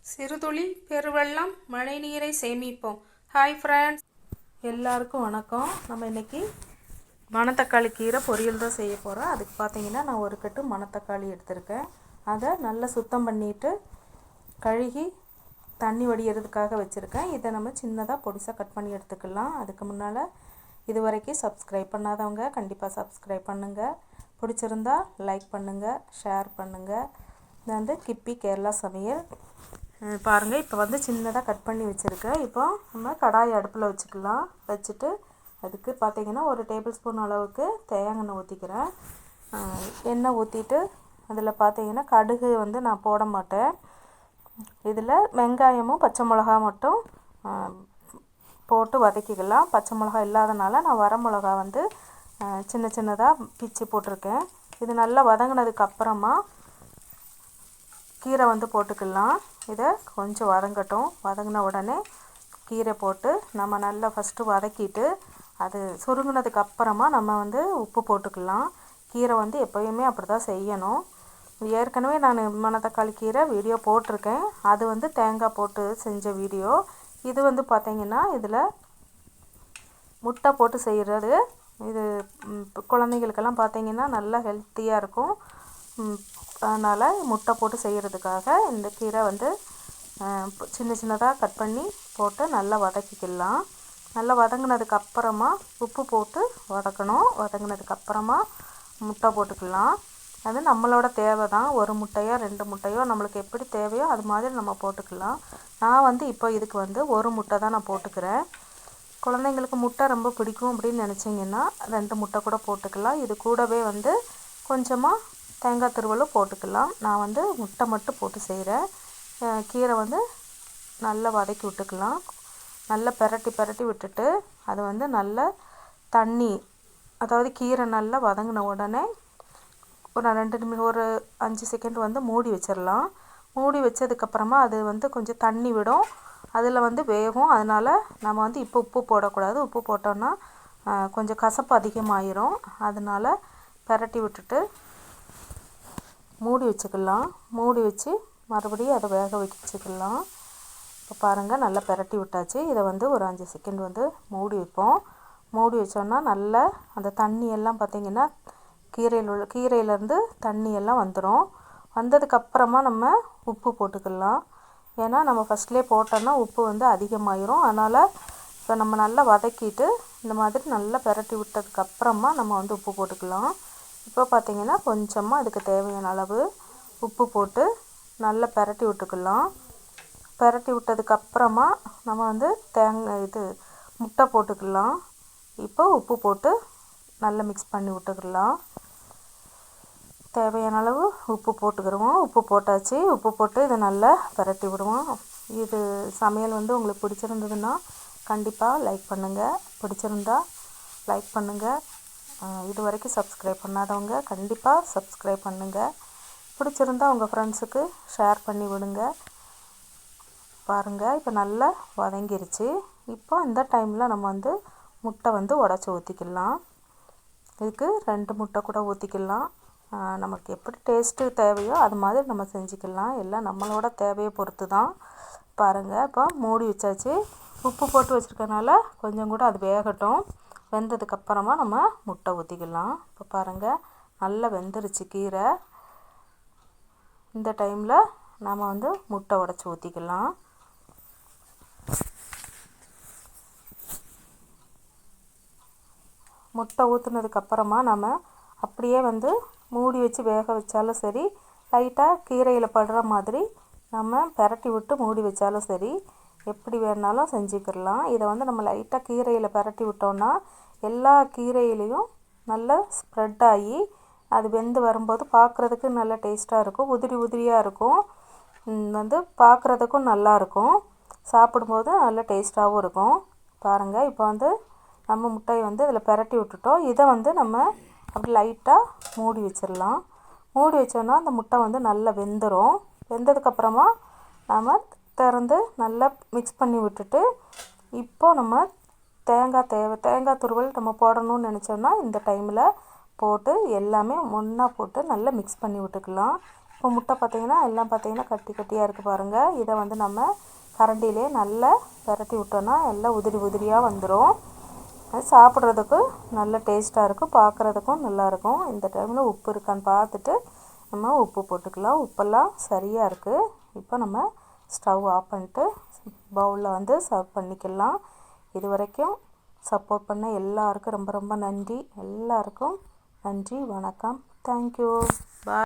சிறுதுளி பெருவெள்ளம் மழைநீரை சேமிப்போம். ஹாய் ஃப்ரெண்ட்ஸ், எல்லாருக்கும் வணக்கம். நம்ம இன்றைக்கி மணத்தக்காளி கீரை பொரியல் தான் செய்ய போகிறோம். அதுக்கு பார்த்தீங்கன்னா நான் ஒரு கட்டு மணத்தக்காளி எடுத்திருக்கேன். அதை நல்லா சுத்தம் பண்ணிவிட்டு கழுகி தண்ணி வடிகிறதுக்காக வச்சுருக்கேன். இதை நம்ம சின்னதாக பொடிசாக கட் பண்ணி எடுத்துக்கலாம். அதுக்கு முன்னால் இது வரைக்கும் சப்ஸ்கிரைப் பண்ணாதவங்க கண்டிப்பாக சப்ஸ்கிரைப் பண்ணுங்கள். பிடிச்சிருந்தா லைக் பண்ணுங்கள், ஷேர் பண்ணுங்கள். இது வந்து கிப்பி கேரளா சமையல் பாருங்கள். இப்போ வந்து சின்னதாக கட் பண்ணி வச்சுருக்கேன். இப்போ நம்ம கடாய் அடுப்பில் வச்சுக்கலாம். வச்சுட்டு அதுக்கு பார்த்திங்கன்னா ஒரு டேபிள் ஸ்பூன் அளவுக்கு தேங்காய் எண்ணெய் ஊற்றிக்கிறேன். எண்ணெய் ஊற்றிட்டு அதில் பார்த்திங்கன்னா கடுகு வந்து நான் போட மாட்டேன். இதில் வெங்காயமும் பச்சை மிளகா மட்டும் போட்டு வதக்கிக்கலாம். பச்சை மிளகா இல்லாதனால நான் வர மிளகா வந்து சின்ன சின்னதாக பிச்சு போட்டிருக்கேன். இது நல்லா வதங்கினதுக்கு அப்புறமா கீரை வந்து போட்டுக்கலாம். இதை கொஞ்சம் வதங்கட்டும். வதங்கின உடனே கீரை போட்டு நம்ம நல்லா ஃபஸ்ட்டு வதக்கிட்டு அது சுருங்கினதுக்கு அப்புறமா நம்ம வந்து உப்பு போட்டுக்கலாம். கீரை வந்து எப்போயுமே அப்படி தான் செய்யணும். ஏற்கனவே நான் மணத்தக்காளி கீரை வீடியோ போட்டிருக்கேன். அது வந்து தேங்காய் போட்டு செஞ்ச வீடியோ. இது வந்து பார்த்திங்கன்னா இதில் முட்டை போட்டு செய்கிறது. இது குழந்தைங்களுக்கெல்லாம் பார்த்திங்கன்னா நல்லா ஹெல்த்தியாக இருக்கும். அதனால் முட்டை போட்டு செய்கிறதுக்காக இந்த கீரை வந்து சின்ன சின்னதாக கட் பண்ணி போட்டு நல்லா வதக்கிக்கலாம். நல்லா வதங்கினதுக்கு அப்புறமா உப்பு போட்டு வதக்கணும். வதங்கினதுக்கு அப்புறமா முட்டை போட்டுக்கலாம். அது நம்மளோட தேவை தான். ஒரு முட்டையோ 2 முட்டையோ நம்மளுக்கு எப்படி தேவையோ அது மாதிரி நம்ம போட்டுக்கலாம். நான் வந்து இப்போ இதுக்கு வந்து ஒரு முட்டை தான் நான் போட்டுக்கிறேன். குழந்தைங்களுக்கு முட்டை ரொம்ப பிடிக்கும் அப்படின்னு நினச்சிங்கன்னா 2 முட்டை கூட போட்டுக்கலாம். இது கூடவே வந்து கொஞ்சமாக தேங்காய் துருவலும் போட்டுக்கலாம். நான் வந்து முட்டை மட்டும் போட்டு செய்கிறேன். கீரை வந்து நல்லா வதக்கி விட்டுக்கலாம். நல்லா பெரட்டி விட்டுட்டு அது வந்து நல்லா தண்ணி, அதாவது கீரை நல்லா வதங்கின உடனே ஒரு 2 நிமிஷம் ஒரு 5 செகண்ட் வந்து மூடி வச்சிடலாம். மூடி வச்சதுக்கப்புறமா அது வந்து கொஞ்சம் தண்ணி விடும். அதில் வந்து வேகும். அதனால் நம்ம வந்து இப்போ உப்பு போடக்கூடாது. உப்பு போட்டோன்னா கொஞ்சம் கசப்பு அதிகமாயிரும். அதனால் பெரட்டி விட்டுட்டு மூடி வச்சுக்கலாம். மூடி வச்சு மறுபடியும் அதை வேக வச்சுக்கலாம். இப்போ பாருங்கள், நல்லா பெரட்டி விட்டாச்சு. இதை வந்து ஒரு 5 செகண்ட் வந்து மூடி வைப்போம். மூடி வச்சோன்னா நல்லா அந்த தண்ணியெல்லாம் பார்த்திங்கன்னா கீரையிலேருந்து தண்ணியெல்லாம் வந்துடும். வந்ததுக்கப்புறமா நம்ம உப்பு போட்டுக்கலாம். ஏன்னா நம்ம ஃபஸ்ட்லேயே போட்டோன்னா உப்பு வந்து அதிகமாயிரும். அதனால் இப்போ நம்ம நல்லா வதக்கிட்டு இந்த மாதிரி நல்லா பெரட்டி விட்டதுக்கப்புறமா நம்ம வந்து உப்பு போட்டுக்கலாம். இப்போ பார்த்திங்கன்னா கொஞ்சமாக அதுக்கு தேவையான அளவு உப்பு போட்டு நல்லா பெரட்டி விட்டுக்கலாம். பெரட்டி விட்டதுக்கப்புறமா நம்ம வந்து முட்டை போட்டுக்கலாம். இப்போ உப்பு போட்டு நல்லா மிக்ஸ் பண்ணி விட்டுக்கலாம். தேவையான அளவு உப்பு போட்டுக்கிடுவோம். உப்பு போட்டாச்சு. உப்பு போட்டு இதை நல்லா பெரட்டி விடுவோம். இது சமையல் வந்து உங்களுக்கு பிடிச்சிருந்ததுன்னா கண்டிப்பாக லைக் பண்ணுங்கள். பிடிச்சிருந்தா லைக் பண்ணுங்கள். இது வரைக்கும் சப்ஸ்கிரைப் பண்ணாதவங்க கண்டிப்பாக சப்ஸ்கிரைப் பண்ணுங்கள். பிடிச்சிருந்தா உங்கள் ஃப்ரெண்ட்ஸுக்கு ஷேர் பண்ணி விடுங்க. பாருங்கள், இப்போ நல்லா வதங்கிருச்சு. இப்போ இந்த டைமில் நம்ம வந்து முட்டை வந்து உடச்சி ஊற்றிக்கலாம். இதுக்கு 2 முட்டை கூட ஊற்றிக்கலாம். நமக்கு எப்படி டேஸ்ட்டு தேவையோ அது மாதிரி நம்ம செஞ்சுக்கலாம். எல்லாம் நம்மளோட தேவையை பொறுத்து தான். பாருங்கள், இப்போ மூடி வச்சாச்சு. உப்பு போட்டு வச்சுருக்கனால கொஞ்சம் கூட அது வேகட்டும். வெந்ததுக்கப்புறமா நம்ம முட்டை ஊற்றிக்கலாம். இப்போ பாருங்கள், நல்லா வெந்துருச்சு கீரை. இந்த டைமில் நாம் வந்து முட்டை உடச்சி ஊற்றிக்கலாம். முட்டை ஊற்றுனதுக்கப்புறமா நம்ம அப்படியே வந்து மூடி வச்சு வேக வச்சாலும் சரி, லைட்டாக கீரையில் படுற மாதிரி நம்ம பெரட்டி விட்டு மூடி வச்சாலும் சரி, எப்படி வேணாலும் செஞ்சுக்கிடலாம். இதை வந்து நம்ம லைட்டாக கீரையில் பெரட்டி விட்டோன்னா எல்லா கீரையிலையும் நல்லா ஸ்ப்ரெட் ஆகி அது வெந்து வரும்போது பார்க்குறதுக்கு நல்ல டேஸ்ட்டாக இருக்கும். உதிரி உதிரியாக இருக்கும். வந்து பார்க்குறதுக்கும் நல்லாயிருக்கும். சாப்பிடும்போது நல்ல டேஸ்ட்டாகவும் இருக்கும். பாருங்கள், இப்போ வந்து நம்ம முட்டையை வந்து இதில் பெரட்டி விட்டுட்டோம். இதை வந்து நம்ம அப்படி லைட்டாக மூடி வச்சிடலாம். மூடி வச்சோன்னா அந்த முட்டை வந்து நல்லா வெந்துடும். வெந்ததுக்கப்புறமா நம்ம திறந்து நல்லா மிக்ஸ் பண்ணி விட்டுட்டு இப்போ நம்ம தேங்காய் துருவல் நம்ம போடணும்னு நினச்சோன்னா இந்த டைமில் போட்டு எல்லாமே ஒன்றா போட்டு நல்லா மிக்ஸ் பண்ணி விட்டுக்கலாம். இப்போ முட்டை பார்த்திங்கன்னா எல்லாம் பார்த்திங்கன்னா கட்டி கட்டியாக இருக்குது பாருங்கள். இதை வந்து நம்ம கரண்டிலே நல்லா பரட்டி விட்டோன்னா எல்லாம் உதிரி உதிரியாக வந்துடும். அது சாப்பிட்றதுக்கு நல்ல டேஸ்ட்டாக இருக்கும், பார்க்குறதுக்கும் நல்லாயிருக்கும். இந்த டைமில் உப்பு இருக்கான்னு பார்த்துட்டு நம்ம உப்பு போட்டுக்கலாம். உப்பெல்லாம் சரியாக இருக்குது. இப்போ நம்ம ஸ்டவ் ஆஃப் பண்ணிட்டு பவுலில் வந்து சர்வ் பண்ணிக்கலாம். இது வரைக்கும் சப்போர்ட் பண்ண எல்லாருக்கும் ரொம்ப ரொம்ப நன்றி. எல்லாருக்கும் நன்றி, வணக்கம், தேங்க்யூ.